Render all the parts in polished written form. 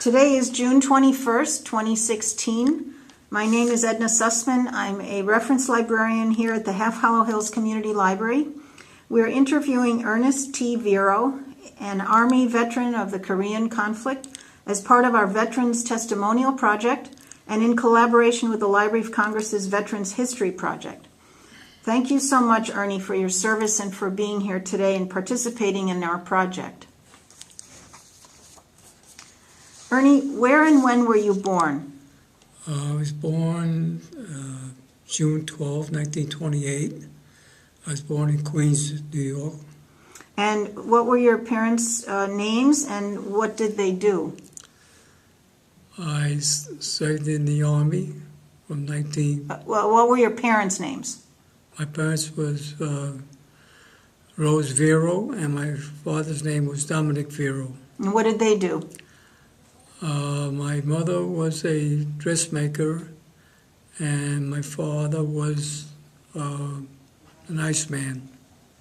Today is June 21st, 2016. My name is Edna Sussman. I'm a reference librarian here at the Half Hollow Hills Community Library. We're interviewing Ernest T. Vero, an Army veteran of the Korean conflict, as part of our Veterans Testimonial Project and in collaboration with the Library of Congress's Veterans History Project. Thank you so much, Ernie, for your service and for being here today and participating in our project. Ernie, where and when were you born? I was born June 12, 1928. I was born in Queens, New York. And what were your parents' names and what did they do? I served in the Army from 19... Well, what were your parents' names? My parents was Rose Vero, and my father's name was Dominic Vero. And what did they do? My mother was a dressmaker, and my father was an iceman.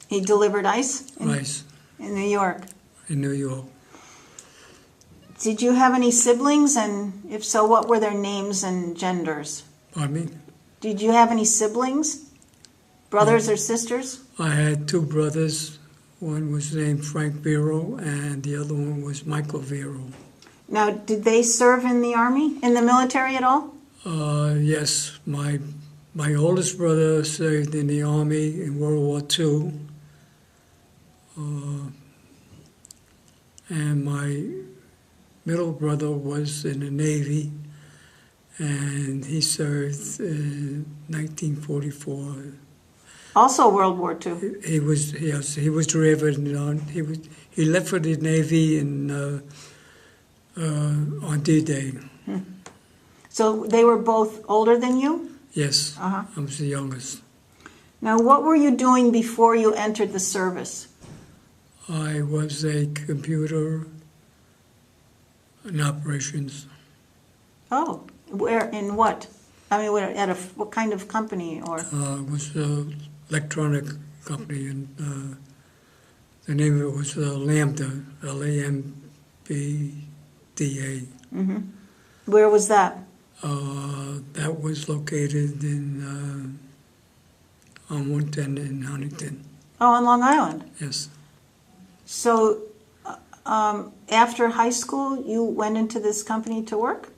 He delivered ice? Ice. In New York? In New York. Did you have any siblings, and if so, what were their names and genders? Pardon me? Did you have any siblings? Brothers or sisters? I had two brothers. One was named Frank Vero, and the other one was Michael Vero. Now, did they serve in the Army, in the military at all? Yes. My oldest brother served in the Army in World War II. And my middle brother was in the Navy, and he served in 1944. Also World War II? He was drafted on. He left for the Navy on D-Day. So they were both older than you? Yes, Uh-huh. I was the youngest. Now, what were you doing before you entered the service? I was a computer in operations. Oh, where, in what? I mean, what kind of company or? It was an electronic company, and the name of it was Lambda, L-A-M-B-D-A. Mm-hmm. Where was that? That was located in on 110 in Huntington. Oh, on Long Island. Yes. So, after high school, you went into this company to work?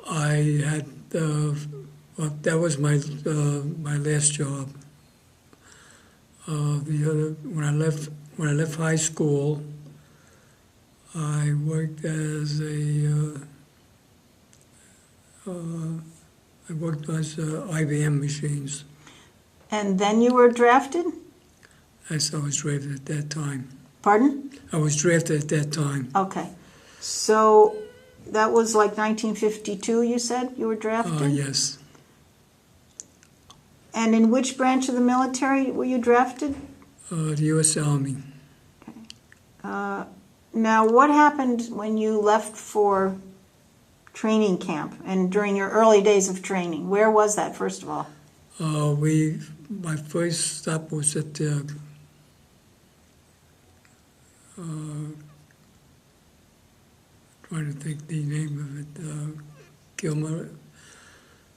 I had well, that was my last job. When I left high school, I worked as IBM machines. And then you were drafted? Yes, I was drafted at that time. Pardon? I was drafted at that time. Okay. So that was like 1952, you said you were drafted? Yes. And in which branch of the military were you drafted? The U.S. Army. Okay. Now, what happened when you left for training camp and during your early days of training? Where was that, first of all? My first stop was at trying to think the name of it, Gilmer.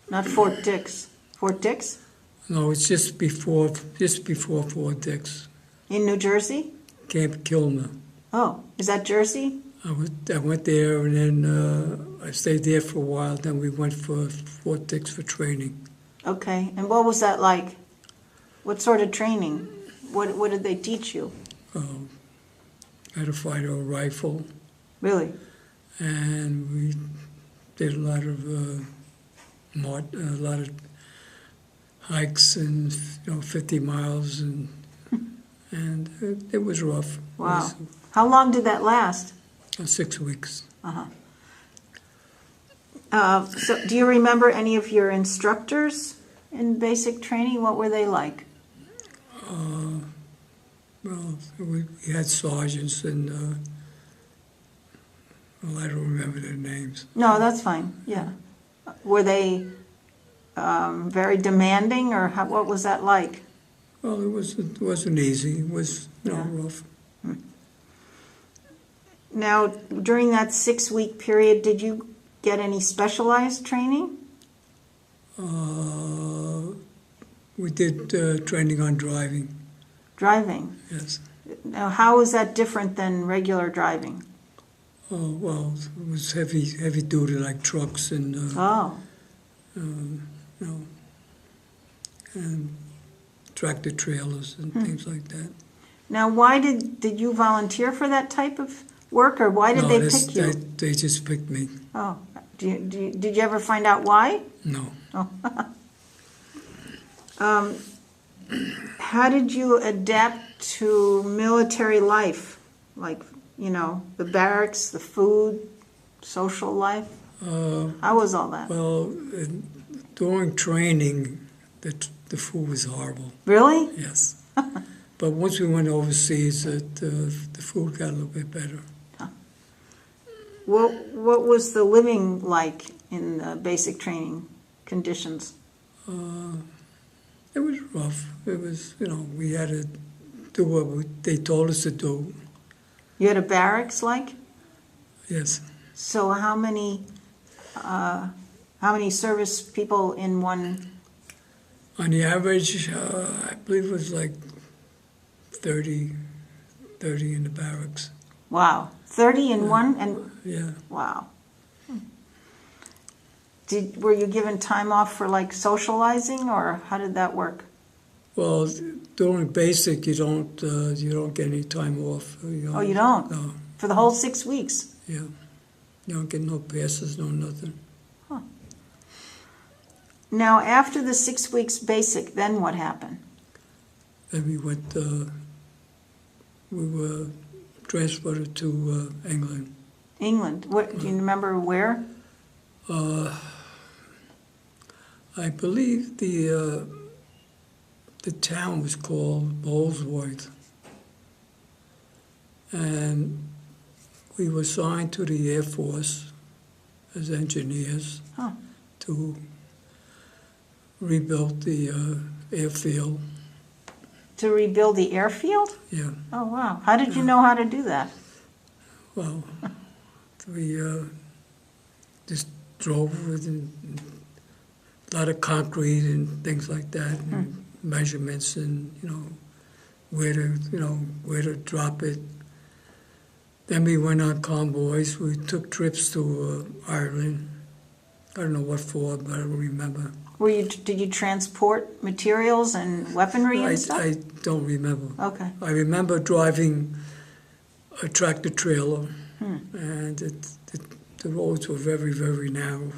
Not Fort Dix. Fort Dix? No, it's just before Fort Dix. In New Jersey? Camp Kilmer. Oh, is that Jersey? I went there, and then I stayed there for a while. Then we went for Fort Dix for training. Okay, and what was that like? What sort of training? What did they teach you? How to fire a rifle. Really? And we did a lot of hikes and 50 miles, and it was rough. Wow. How long did that last? 6 weeks. Uh-huh. So do you remember any of your instructors in basic training? What were they like? Well, we had sergeants, and well, I don't remember their names. No, that's fine. Yeah. Were they very demanding, or what was that like? Well, it wasn't easy. It was rough. Now, during that 6-week period, did you get any specialized training? We did training on driving. Driving. Yes. Now, how is that different than regular driving? Oh well, it was heavy duty like trucks and Oh, you know, and tractor trailers and things like that. now why did you volunteer for that type of work, or why did No, they this- pick you? They just picked me. Oh, did you ever find out why? No. How did you adapt to military life? Like, the barracks, the food, social life? How was all that? Well, during training, the food was horrible. Really? Yes. But once we went overseas, the food got a little bit better. What was the living like in the basic training conditions? It was rough. It was, we had to do what they told us to do. You had a barracks like? Yes. So how many service people in one? On the average, I believe it was like 30 in the barracks. Wow, 30 in one, and Yeah. wow. Were you given time off for like socializing, or how did that work? Well, during basic, you don't get any time off. Oh, you don't? No. For the whole 6 weeks? Yeah. You don't get no passes, no nothing. Now, after the 6 weeks basic, then what happened? Then we were transferred to England. England. What, do you remember where? I believe the town was called Bowlesworth, and we were assigned to the Air Force as engineers to rebuild the airfield. To rebuild the airfield? Yeah. Oh, wow. How did you know how to do that? Well, we just drove with a lot of concrete and things like that, and measurements, and where to drop it. Then we went on convoys. We took trips to Ireland. I don't know what for, but I don't remember. Did you transport materials and weaponry and stuff? I don't remember. Okay. I remember driving a tractor trailer, and the roads were very, very narrow.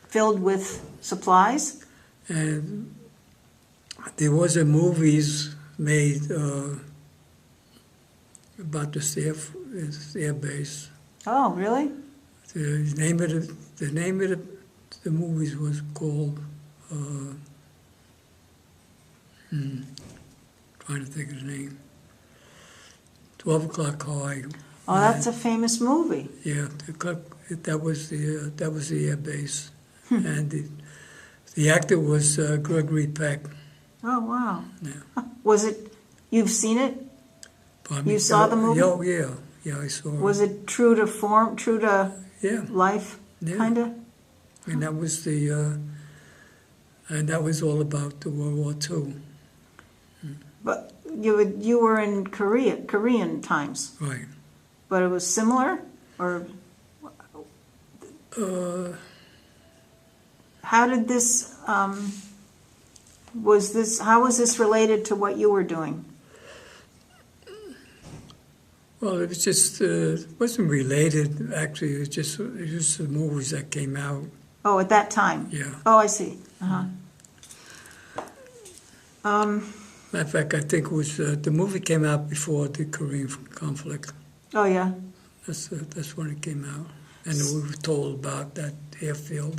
Filled with supplies? And there was a movies made about this air base. Oh, really? The name of the movies was called. Trying to think of the name. 12 O'Clock High. Oh, that's a famous movie. Yeah, that was the air base, and the actor was Gregory Peck. Oh, wow. Yeah. Was it, you've seen it? Pardon You me? saw the movie? Oh, yeah, I saw it. Was it true to form, true to Yeah, life, yeah. kind of? And that was and that was all about the World War II. But you were in Korean times, Right. but it was similar, or how did this? How was this related to what you were doing? Well, it was just wasn't related. Actually, it was just the movies that came out. Oh, at that time. Yeah. Oh, I see. Matter of fact, I think it was the movie came out before the Korean conflict. Oh, yeah. That's when it came out, and we were told about that airfield.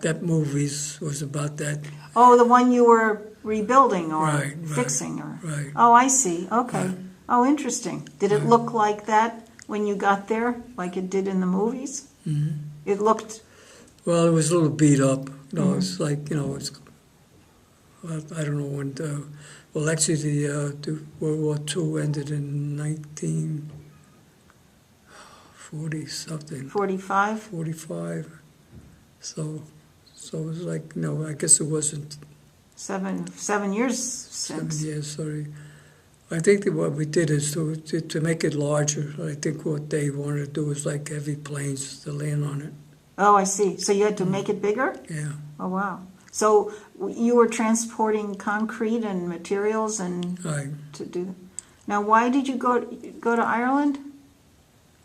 That movies was about that. Oh, the one you were rebuilding or Right, fixing, or right. Oh, I see. Okay. Right. Oh, interesting. Did it look like that when you got there, like it did in the movies? Mm-hmm. It looked. Well, it was a little beat up. It's like it's. I don't know when. Well, actually, the World War II ended in 40-something, 45? 45. So it was like, no, I guess it wasn't 7 years 7 since. years, sorry. I think that what we did is to make it larger. I think what they wanted to do was like heavy planes to land on it. Oh, I see. So you had to make it bigger? Yeah. Oh, wow. So you were transporting concrete and materials and I to do. Now, why did you go to Ireland?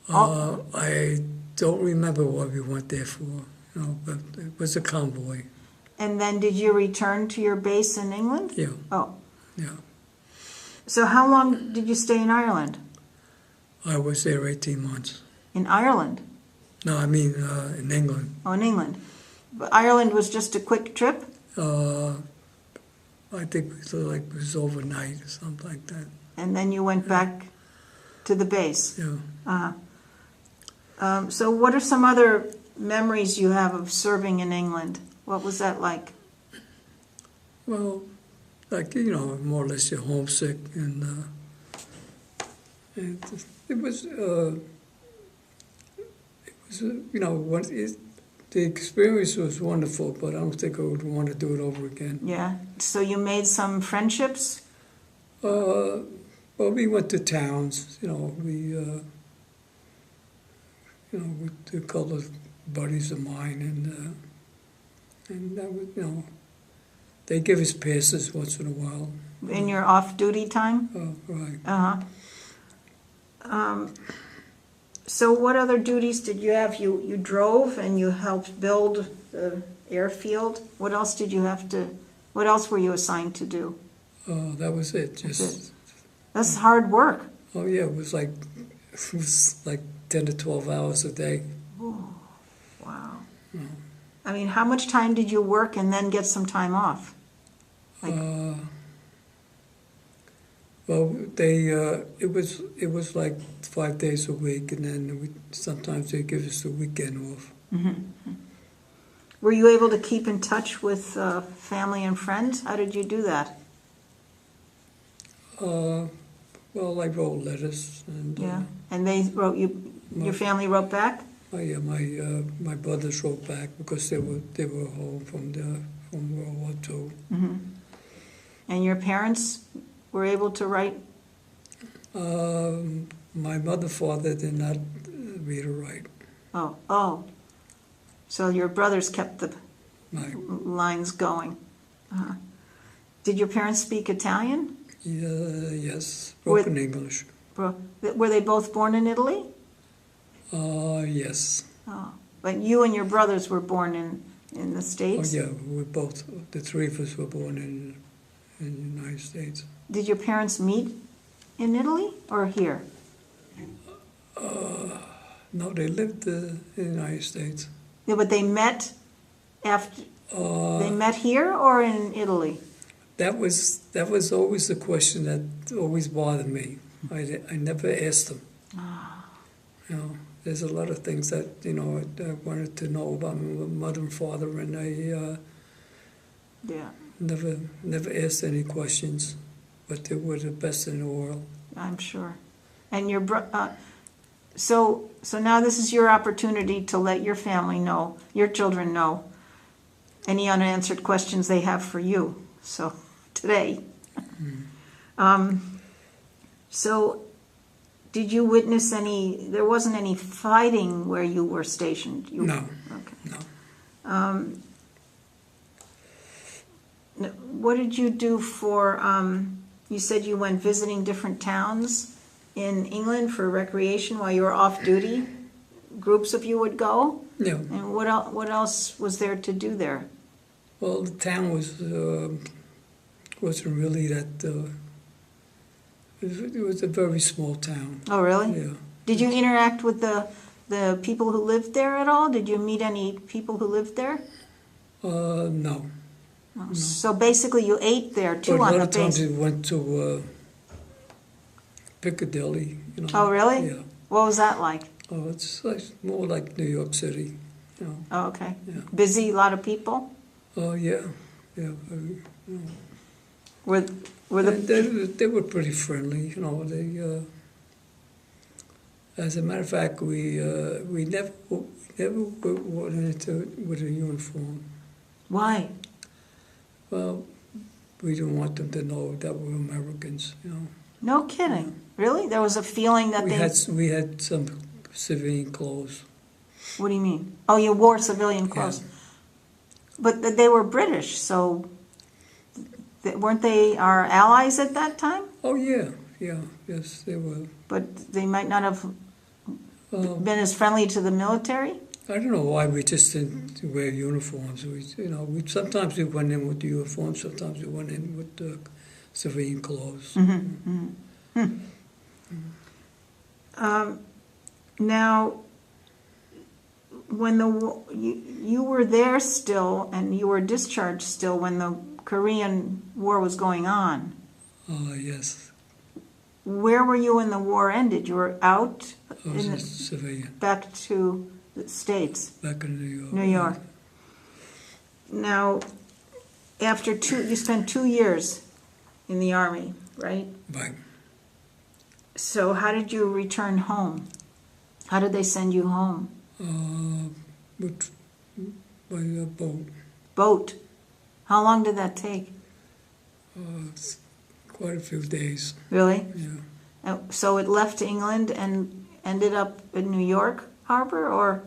I don't remember what we went there for, but it was a convoy. And then did you return to your base in England? Yeah, Oh, yeah. so how long did you stay in Ireland? I was there 18 months. In Ireland? No, I mean in England. Oh, in England. But Ireland was just a quick trip? I think it was overnight or something like that. And then you went back to the base? Yeah. So what are some other memories you have of serving in England? What was that like? Well, like, more or less you're homesick, and it was the experience was wonderful, but I don't think I would want to do it over again. Yeah. So you made some friendships? Well, we went to towns, with a couple of buddies of mine, and that was, they give us passes once in a while. In your off-duty time? Right. Uh-huh. So what other duties did you have? You drove and you helped build the airfield. What else what else were you assigned to do? That was it. That's hard work. Oh yeah, it was like 10 to 12 hours a day. Ooh, wow. Oh. I mean, how much time did you work and then get some time off? Well, it was like 5 days a week, and then sometimes they give us the weekend off. Mm-hmm. Were you able to keep in touch with family and friends? How did you do that? Well, I wrote letters, and Yeah, and they wrote you. Your family wrote back. yeah, my brothers wrote back because they were home from World War II. Mm-hmm. And your parents were able to write. My mother, father did not read or write. Oh. So your brothers kept the Right. lines going. Did your parents speak Italian? Yes, broken English. Were they both born in Italy? Yes. Oh, but you and your brothers were born in the States? Oh, yeah, the three of us were born in the United States. Did your parents meet in Italy or here? No, they lived in the United States. Yeah, but they met after. They met here or in Italy? That was always the question that always bothered me. I never asked them. There's a lot of things that I wanted to know about my mother and father, and I Yeah, never asked any questions. But they were the best in the world. I'm sure. And so now this is your opportunity to let your family know, your children know, any unanswered questions they have for you. So today. So did you witness there wasn't any fighting where you were stationed? No. Okay. No. What did you do for, you said you went visiting different towns in England for recreation while you were off duty? Groups of you would go? Yeah. And what else was there to do there? Well, the town wasn't really that. It was a very small town. Oh, really? Yeah. Did you interact with the people who lived there at all? Did you meet any people who lived there? No. No. So basically you ate there too But on a the lot of times base. we went to Piccadilly. Oh, really? Yeah. What was that like? Oh, it's like more like New York City. Oh, okay. Yeah. Busy, a lot of people? Oh, yeah. Yeah. Were And they were pretty friendly. As a matter of fact, we never went into with a uniform. Why? Well, we didn't want them to know that we're Americans, you know. No kidding. Really? There was a feeling that We had some civilian clothes. What do you mean? Oh, you wore civilian clothes. Yeah. But they were British, so weren't they our allies at that time? Oh yeah, yes, they were. But they might not have Uh, been as friendly to the military? I don't know why we just didn't wear uniforms. We sometimes we went in with the uniforms, sometimes we went in with civilian clothes. Now, when you were there still, and you were discharged still when the Korean War was going on. Yes, Where were you when the war ended? You were out I was a civilian back to the States, back in New York. New York. Now, you spent 2 years in the Army, right? Right. So how did you return home? How did they send you home? By a boat. Boat. How long did that take? It's quite a few days. Really? Yeah. So it left England and ended up in New York Harbor, or?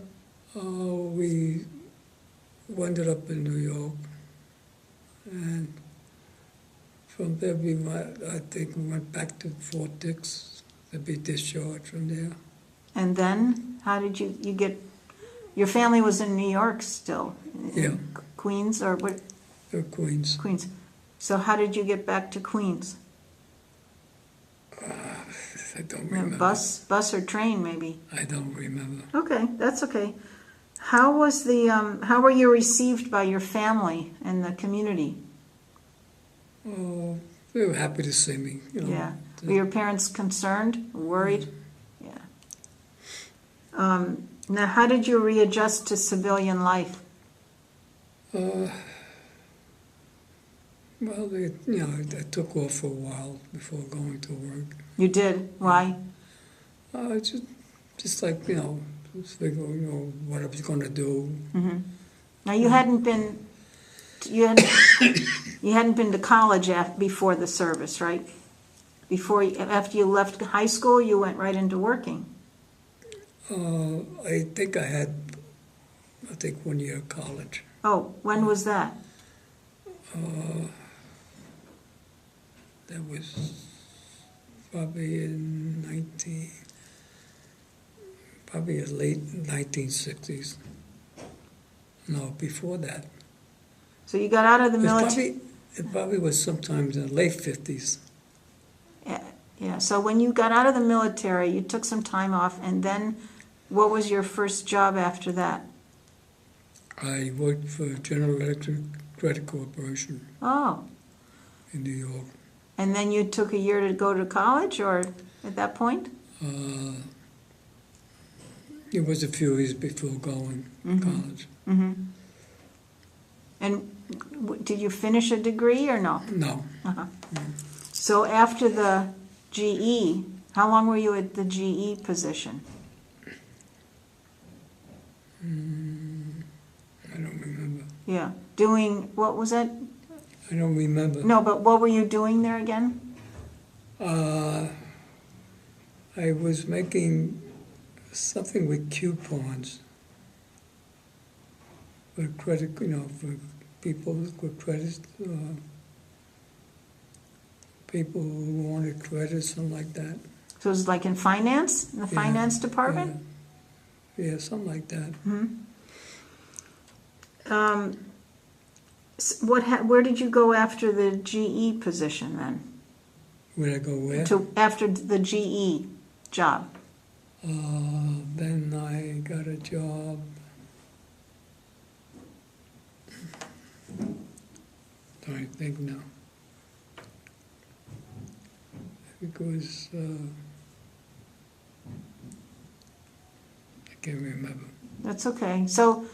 We ended up in New York, and from there I think we went back to Fort Dix to be discharged from there. And then, how did you get, your family was in New York still? Yeah. Queens, or what? Queens. Queens. So how did you get back to Queens? I don't remember. Bus or train, maybe? I don't remember. Okay, that's okay. How were you received by your family and the community? Oh, they were happy to see me. You know. Yeah. Were your parents concerned, worried? Yeah. Now, how did you readjust to civilian life? Well, I took off for a while before going to work. You did? Why? Just like, just figure, what I was going to do. Mm-hmm. Now, you hadn't been to college before the service, right? After you left high school, you went right into working. I think I had 1 year of college. Oh, when was that? That was probably in probably the late 1960s. No, before that. So you got out of the military. It probably was sometimes in the late 50s. Yeah. So when you got out of the military, you took some time off, and then what was your first job after that? I worked for General Electric Credit Corporation Oh. in New York. And then you took a year to go to college, or at that point? It was a few years before going to college. Mm-hmm. And did you finish a degree or no? No. Uh-huh. So after the GE, how long were you at the GE position? I don't remember. Yeah. What was that? I don't remember. No, but what were you doing there again? I was making something with coupons for credit, for people with credit, people who wanted credit, something like that. So it was like in finance, in the finance department? Yeah, something like that. Where did you go after the GE position then? Where'd I go where? After the GE job? Then I got a job. I think now. It was, I can't remember. That's okay. So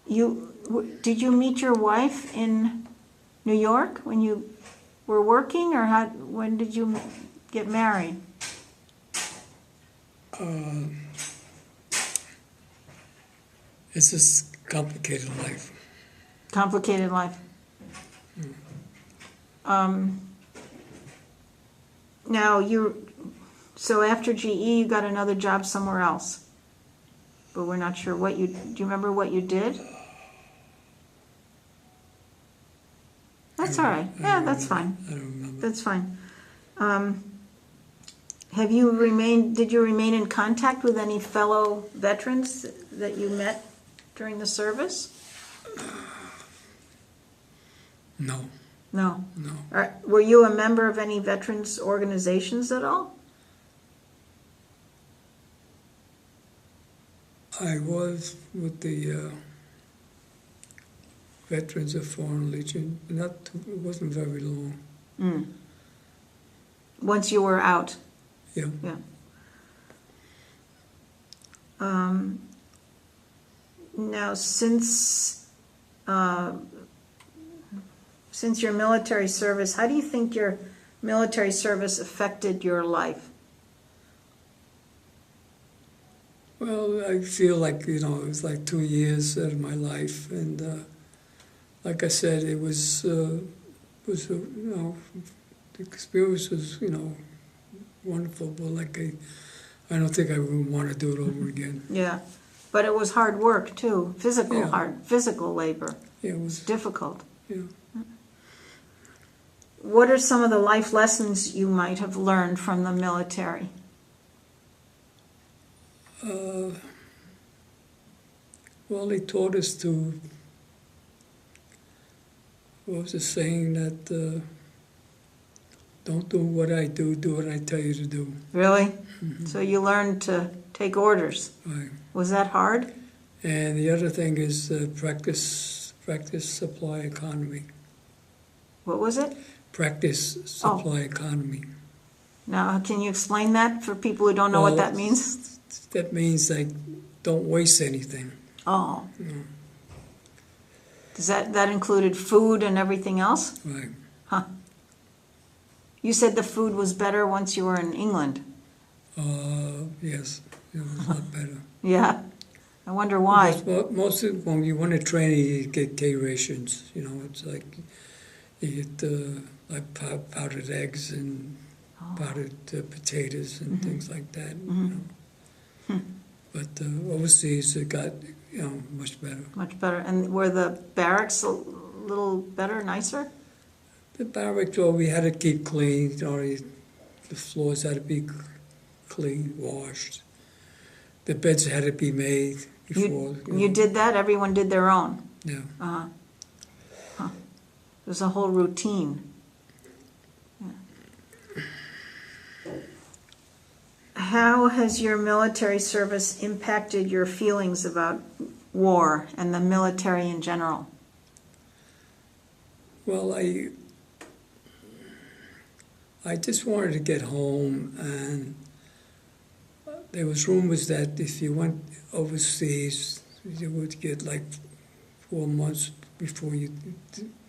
did you meet your wife in New York when you were working, or when did you get married? Uh, it's just complicated life. Complicated life. Now so after GE, you got another job somewhere else, but we're not sure do you remember what you did? That's all right. Yeah, that's fine. I don't remember. That's fine. Did you remain in contact with any fellow veterans that you met during the service? No, No. no. Were you a member of any veterans organizations at all? I was with the Veterans of Foreign Legion. It wasn't very long. Once you were out? Yeah. Yeah. Now, since your military service, how do you think your military service affected your life? Well, I feel like, it was like 2 years out of my life. And like I said, it was the experience was, wonderful. But I don't think I would want to do it over again. Yeah, but it was hard work too, Yeah. physical labor, Yeah, it was, difficult. yeah. What are some of the life lessons you might have learned from the military? Well, they taught us to, what was the saying that, don't do what I do, do what I tell you to do. Really? So you learned to take orders. Right. Was that hard? And the other thing is practice supply economy. What was it? Practice supply economy. Now, can you explain that for people who don't know what Well, that means? That means don't waste anything. Oh. No. Does that included food and everything else? Right. Huh. You said the food was better once you were in England. Yes, it was a lot better. Yeah. I wonder why. Because most of when you want to train, you get K rations. It's like you get like powdered eggs and powdered potatoes and things like that. But overseas, it got much better. Much better. And were the barracks a little better, nicer? The barracks, well, we had to keep clean. The floors had to be clean, washed. The beds had to be made before. You did that? Everyone did their own? Yeah. Uh-huh. Huh. There's a whole routine. Yeah. How has your military service impacted your feelings about war and the military in general? Well, I just wanted to get home, and there was rumors that if you went overseas, you would get like 4 months before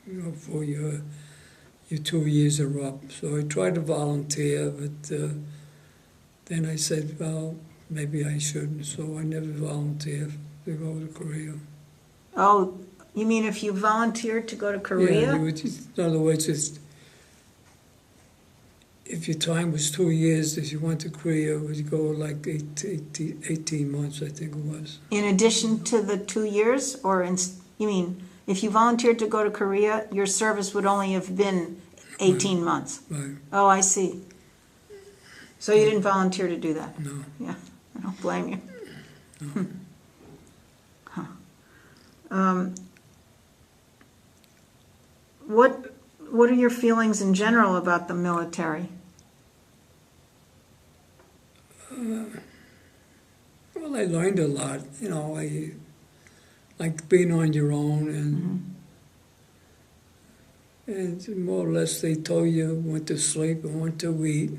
before your 2 years are up. So I tried to volunteer, but then I said, well, maybe I shouldn't. So I never volunteered to go to Korea. Oh, you mean if you volunteered to go to Korea? Yeah, in other words, if your time was 2 years, if you went to Korea, it would go like 18 months, I think it was. In addition to the 2 years? You mean, if you volunteered to go to Korea, your service would only have been 18 months? Right. Oh, I see. So you didn't volunteer to do that? No. Yeah, I don't blame you. No. What are your feelings in general about the military? Well, I learned a lot. I like being on your own, and more or less they told you when to sleep and when to eat.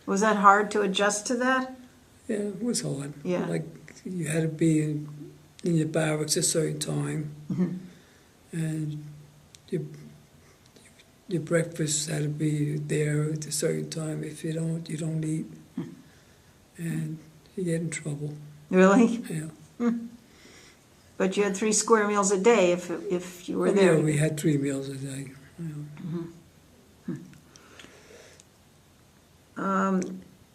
Was that hard to adjust to that? Yeah, it was hard. Yeah. Like you had to be in your barracks at a certain time, and your breakfast had to be there at a certain time. If you don't, you don't eat. And you get in trouble. Really? Yeah. But you had 3 square meals a day if you were there. Yeah, we had 3 meals a day. Yeah.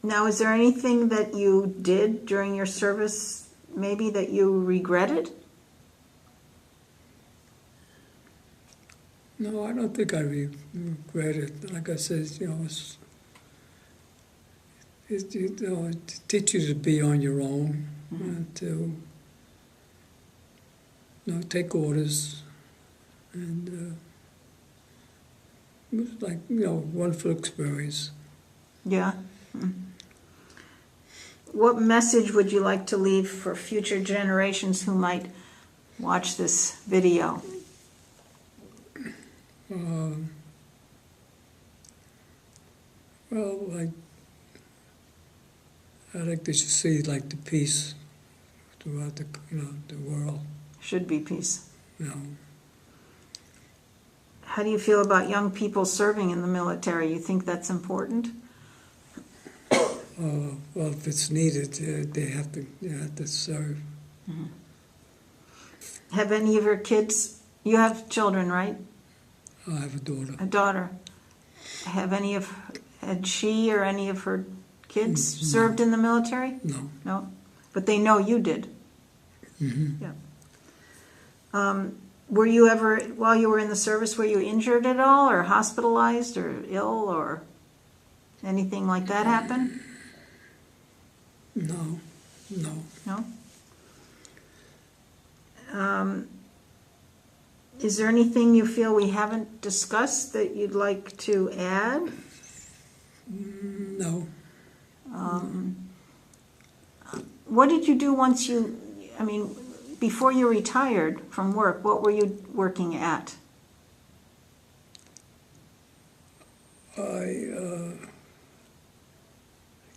Now, is there anything that you did during your service, maybe that you regretted? No, I don't think I regret it. Like I said, it teaches you to be on your own, and to take orders, and it was like wonderful experience. Yeah. What message would you like to leave for future generations who might watch this video? Well, I like to see the peace throughout the world. Should be peace. You know. How do you feel about young people serving in the military? You think that's important? Well, if it's needed, they have to serve. Mm-hmm. Have any of your kids? You have children, right? I have a daughter. A daughter. Had she or any of her kids served in the military? No. No? But they know you did? Mm-hmm. Yeah. Were you ever, while you were in the service, were you injured at all or hospitalized or ill or anything like that happen? No. No? Is there anything you feel we haven't discussed that you'd like to add? No. What did you do before you retired from work, what were you working at?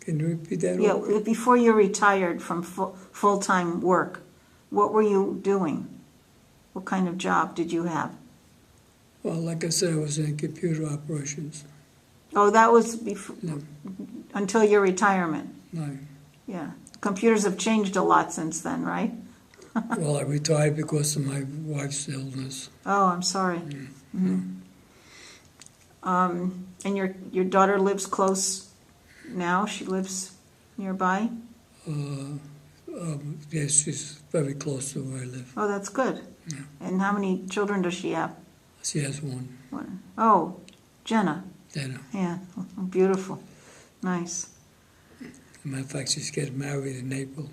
Can you repeat that? Yeah, before you retired from full-time work, what were you doing? What kind of job did you have? Well, like I said, I was in computer operations. Oh, that was before, No. until your retirement. No. Yeah. Computers have changed a lot since then, right? Well, I retired because of my wife's illness. Oh, I'm sorry. Mm-hmm. And your daughter lives close now? She lives nearby? Yes, she's very close to where I live. Oh, that's good. Yeah. And how many children does she have? She has one. Oh, Jenna. Jenna. Yeah, beautiful. Nice. As a matter of fact, she's getting married in April.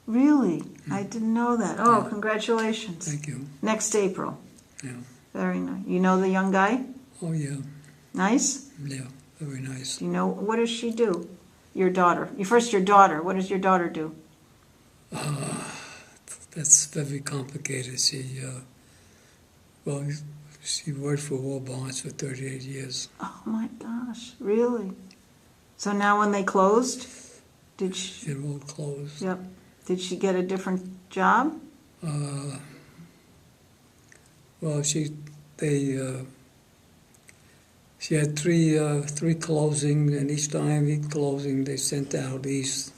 Really? I didn't know that. Oh, Yeah. congratulations. Thank you. Next April. Yeah. Very nice. You know the young guy? Oh, yeah. Nice? Yeah, very nice. You know, what does she do? Your daughter. First, your daughter. What does your daughter do? That's very complicated. She worked for War Bonds for 38 years. Oh my gosh, really? So now when they closed, did she? They're all closed. Yep. Did she get a different job? Well, she had three closing, and each closing they sent out east.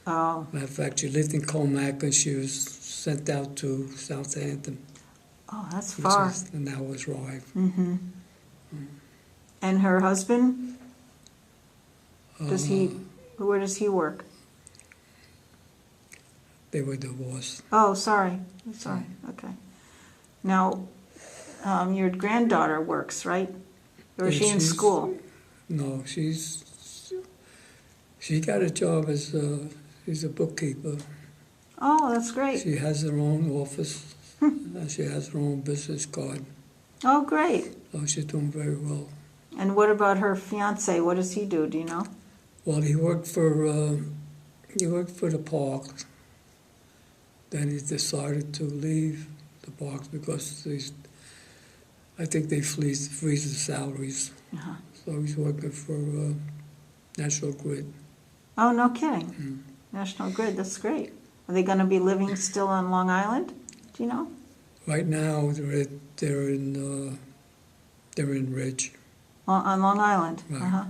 Oh. Matter of fact, she lived in Comac, and she was sent out to Southampton. Oh, that's far. Which is an hour's drive. Mm-hmm. And her husband? Where does he work? They were divorced. Oh, sorry. Okay. Now, your granddaughter works, right? Or is she in school? No, she got a job as she's a bookkeeper. Oh, that's great. She has her own office. And she has her own business card. Oh, great. So she's doing very well. And what about her fiance? What does he do? Do you know? Well, he worked for the park. Then he decided to leave the parks because I think they freeze the salaries. Uh-huh. So he's working for National Grid. Oh, no kidding. National Grid, that's great. Are they going to be living still on Long Island? Do you know? Right now, they're in Ridge. On Long Island? Right. Uh-huh.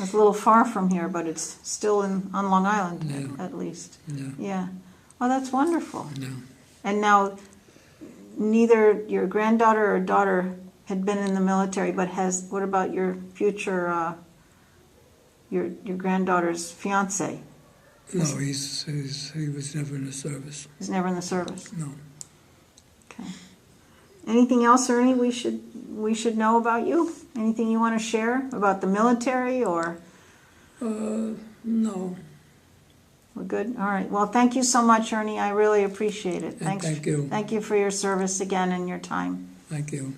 It's a little far from here, but it's still on Long Island, Yeah. at least. Yeah. Yeah. Oh, that's wonderful. Yeah. And now, neither your granddaughter or daughter had been in the military, but what about your future, your granddaughter's fiance? No, he was never in the service. He's never in the service. No. Okay. Anything else, Ernie, we should know about you? Anything you want to share about the military or? No. We're good? All right. Well, thank you so much, Ernie. I really appreciate it. And thank you. Thank you for your service again and your time. Thank you.